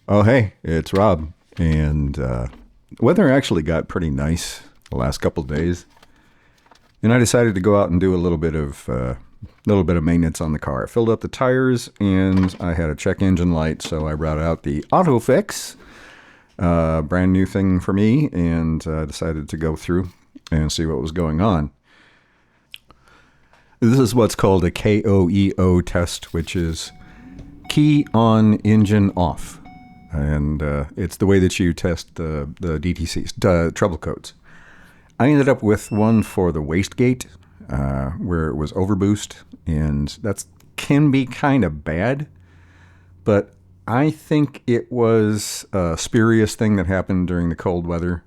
Oh, hey, it's Rob. And weather actually got pretty nice the last couple of days. And I decided to go out and do a little bit of maintenance on the car. I filled up the tires and I had a check engine light, so I brought out the Auto Fix, brand new thing for me, and decided to go through and see what was going on. This is what's called a KOEO test, which is key on engine off. And it's the way that you test the DTCs, trouble codes. I ended up with one for the wastegate, where it was overboost, and that can be kind of bad, but I think it was a spurious thing that happened during the cold weather.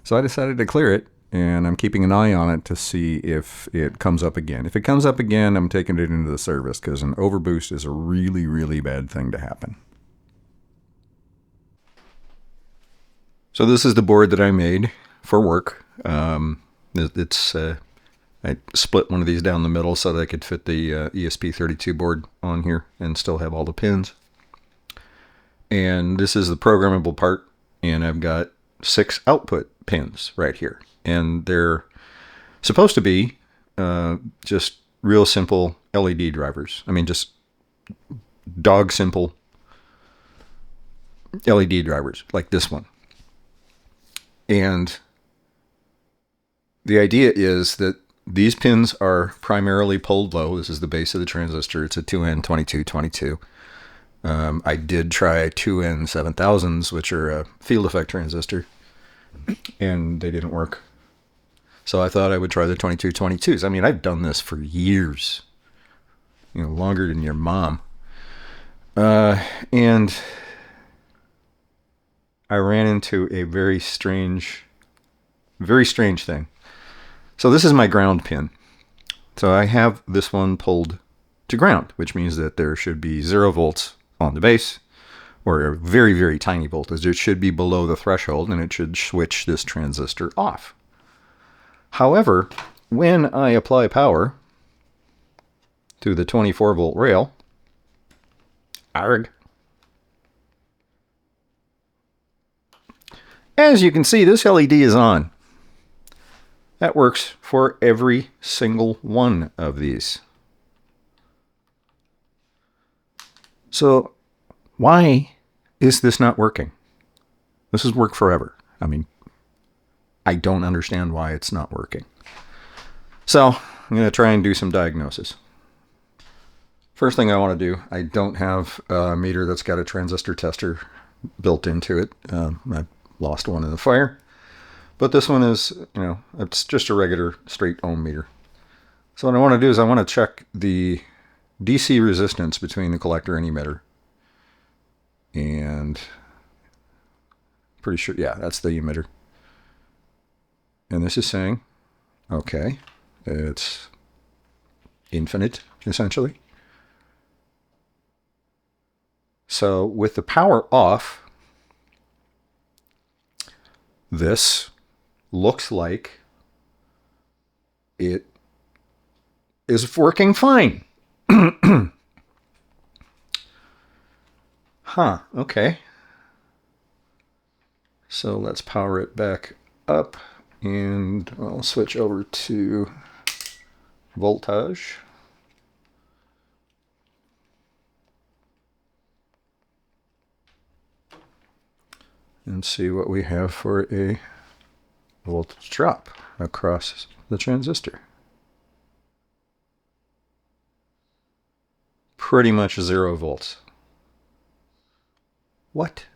So I decided to clear it, and I'm keeping an eye on it to see if it comes up again. If it comes up again, I'm taking it into the service, because an overboost is a really, really bad thing to happen. So this is the board that I made for work. I split one of these down the middle so that I could fit the ESP32 board on here and still have all the pins. And this is the programmable part, and I've got 6 output pins right here. And they're supposed to be just real simple LED drivers. I mean, just dog simple LED drivers like this one. And the idea is that these pins are primarily pulled low. This is the base of the transistor. It's a 2N2222. I did try 2N7000s, which are a field effect transistor, and they didn't work. So I thought I would try the 2222s. I mean, I've done this for years, longer than your mom. And I ran into a very strange thing. So this is my ground pin. So I have this one pulled to ground, which means that there should be 0 volts on the base, or a very, very tiny voltage. It should be below the threshold, and it should switch this transistor off. However, when I apply power to the 24 volt rail, as you can see, this LED is on. That works for every single one of these. So why is this not working? This has worked forever. I mean, I don't understand why it's not working. So I'm going to try and do some diagnosis. First thing I want to do, I don't have a meter that's got a transistor tester built into it. I lost one in the fire. But this one is, it's just a regular straight ohm meter. So what I want to do is I want to check the DC resistance between the collector and emitter. And pretty sure, yeah, that's the emitter. And this is saying, okay, it's infinite, essentially. So with the power off, this looks like it is working fine. Huh, okay. So let's power it back up, and I'll switch over to voltage. And see what we have for a voltage drop across the transistor. Pretty much 0 volts. What?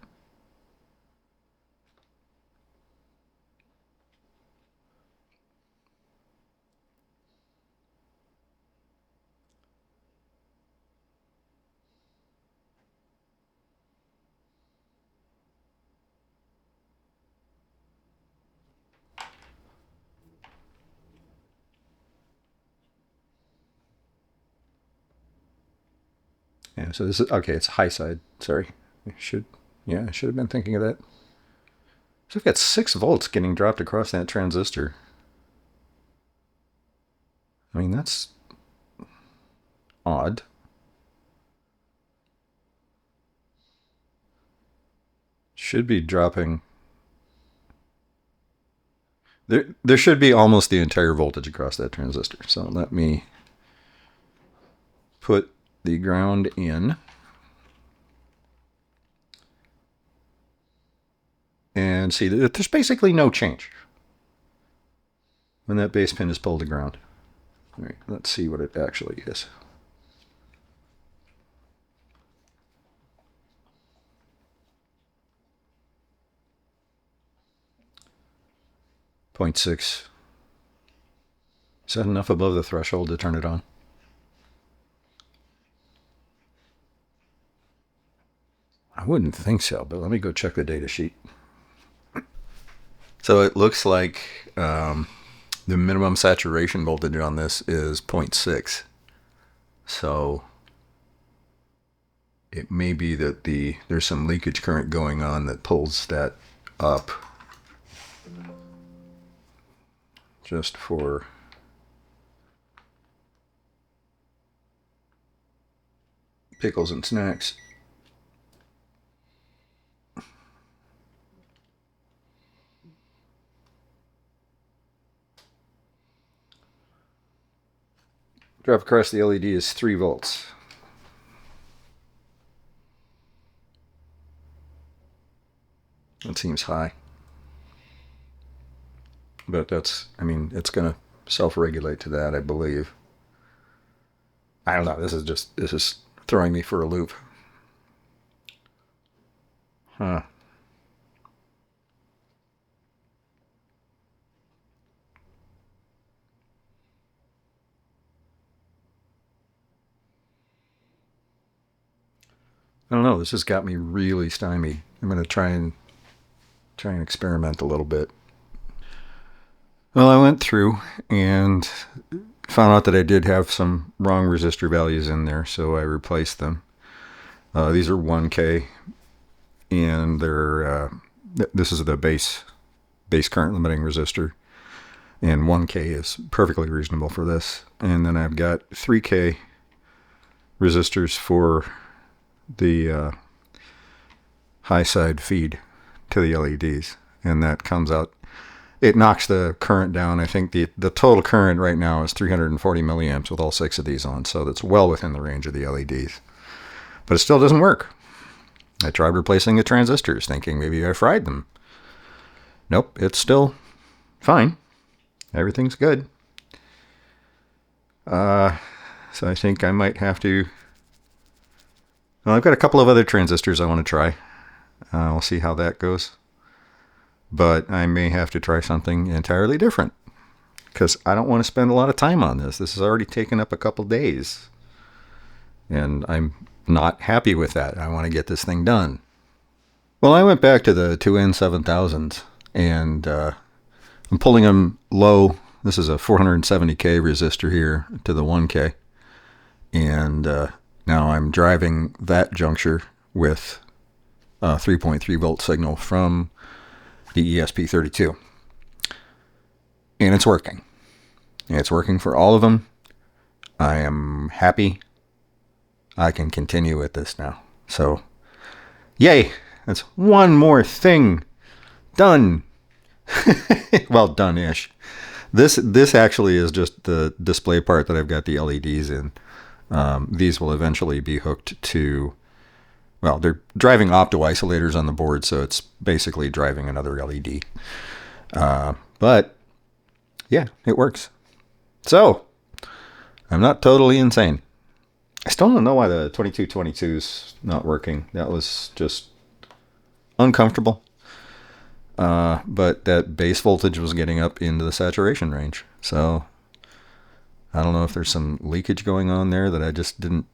Yeah, so this is, okay, it's high side. Sorry. I should have been thinking of that. So we've got 6 volts getting dropped across that transistor. I mean, that's odd. should be dropping. There should be almost the entire voltage across that transistor. So let me put the ground in. And see that there's basically no change when that base pin is pulled to ground. All right, let's see what it actually is. .6. Is that enough above the threshold to turn it on? I wouldn't think so, but let me go check the data sheet. So it looks like the minimum saturation voltage on this is 0.6. So it may be that there's some leakage current going on that pulls that up. Just for pickles and snacks. Drop across the LED is 3 volts. That seems high. But that's, I mean, it's going to self-regulate to that, I believe. I don't know. This is throwing me for a loop. Huh. I don't know. This has got me really stymied. I'm going to try and experiment a little bit. Well, I went through and found out that I did have some wrong resistor values in there, so I replaced them. These are 1K, and they're this is the base current limiting resistor, and 1K is perfectly reasonable for this. And then I've got 3K resistors for the high side feed to the LEDs, and that comes out, it knocks the current down. I think the total current right now is 340 milliamps with all 6 of these on, so that's well within the range of the LEDs. But it still doesn't work. I tried replacing the transistors, thinking maybe I fried them. Nope, it's still fine. Everything's good. So I think I might have to... Well, I've got a couple of other transistors I want to try. We'll see how that goes. But I may have to try something entirely different, because I don't want to spend a lot of time on this. This has already taken up a couple days, and I'm not happy with that. I want to get this thing done. Well, I went back to the 2N7000s, and I'm pulling them low. This is a 470K resistor here to the 1K, and now I'm driving that juncture with a 3.3 volt signal from the ESP32. And it's working. It's working for all of them. I am happy. I can continue with this now. So, yay! That's one more thing done. Well, done-ish. This actually is just the display part that I've got the LEDs in. These will eventually be hooked to, well, they're driving opto-isolators on the board, so it's basically driving another LED. But, yeah, it works. So, I'm not totally insane. I still don't know why the 2222's not working. That was just uncomfortable. But that base voltage was getting up into the saturation range. So, I don't know if there's some leakage going on there that I just didn't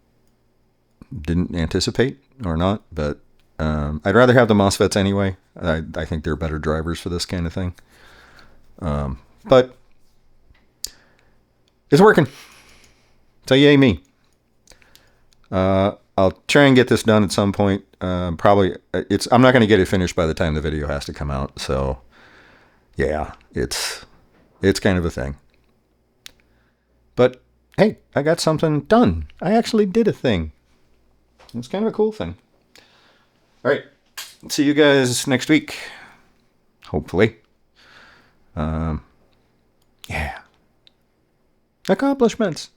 anticipate or not, but I'd rather have the MOSFETs anyway. I think they're better drivers for this kind of thing. But it's working. So yay me. I'll try and get this done at some point. Probably I'm not going to get it finished by the time the video has to come out. So yeah, it's kind of a thing. But hey, I got something done. I actually did a thing. It's kind of a cool thing. All right. see you guys next week. Hopefully. Yeah. Accomplishments.